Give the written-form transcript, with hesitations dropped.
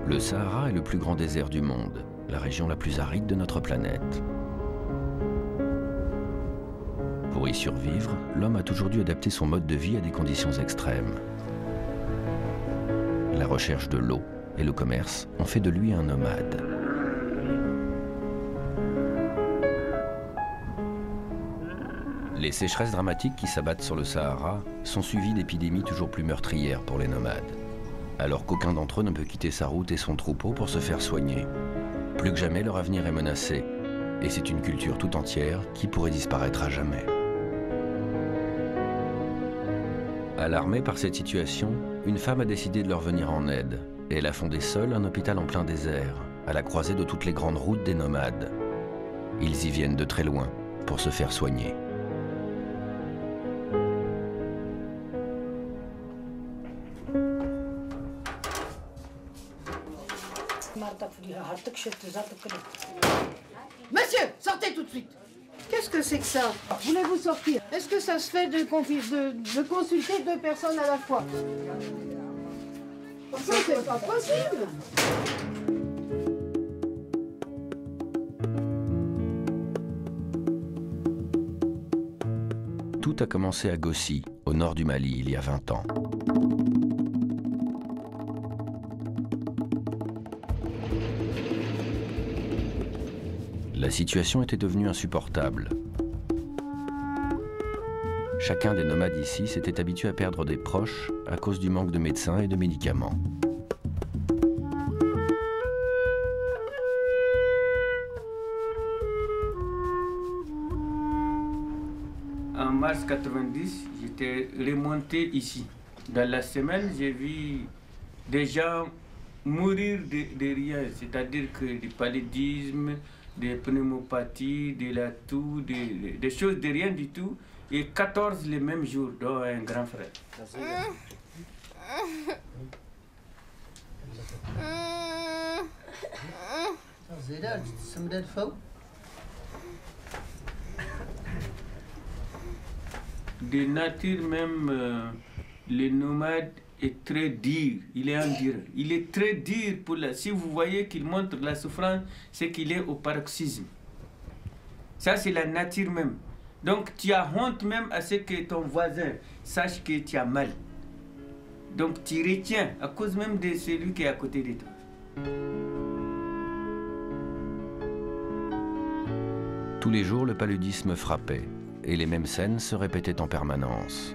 Le Sahara est le plus grand désert du monde, la région la plus aride de notre planète. Pour y survivre, l'homme a toujours dû adapter son mode de vie à des conditions extrêmes. La recherche de l'eau et le commerce ont fait de lui un nomade. Les sécheresses dramatiques qui s'abattent sur le Sahara sont suivies d'épidémies toujours plus meurtrières pour les nomades, alors qu'aucun d'entre eux ne peut quitter sa route et son troupeau pour se faire soigner. Plus que jamais, leur avenir est menacé, et c'est une culture tout entière qui pourrait disparaître à jamais. Alarmée par cette situation, une femme a décidé de leur venir en aide, et elle a fondé seule un hôpital en plein désert, à la croisée de toutes les grandes routes des nomades. Ils y viennent de très loin pour se faire soigner. Monsieur, sortez tout de suite. Qu'est-ce que c'est que ça? Voulez-vous sortir? Est-ce que ça se fait de consulter deux personnes à la fois? Ça, c'est pas possible. Tout a commencé à Gossi, au nord du Mali, il y a 20 ans. La situation était devenue insupportable. Chacun des nomades ici s'était habitué à perdre des proches à cause du manque de médecins et de médicaments. En mars 90, j'étais remonté ici. Dans la semaine, j'ai vu des gens mourir de rien, c'est-à-dire que du paludisme, des pneumopathies, de la toux, des choses de rien du tout, et 14 les mêmes jours, dont un grand frère. De nature même, le nomade est très dur, il est endurant. Il est très dur pour la... Si vous voyez qu'il montre la souffrance, c'est qu'il est au paroxysme. Ça, c'est la nature même. Donc, tu as honte même à ce que ton voisin sache que tu as mal. Donc, tu retiens à cause même de celui qui est à côté de toi. Tous les jours, le paludisme frappait, et les mêmes scènes se répétaient en permanence.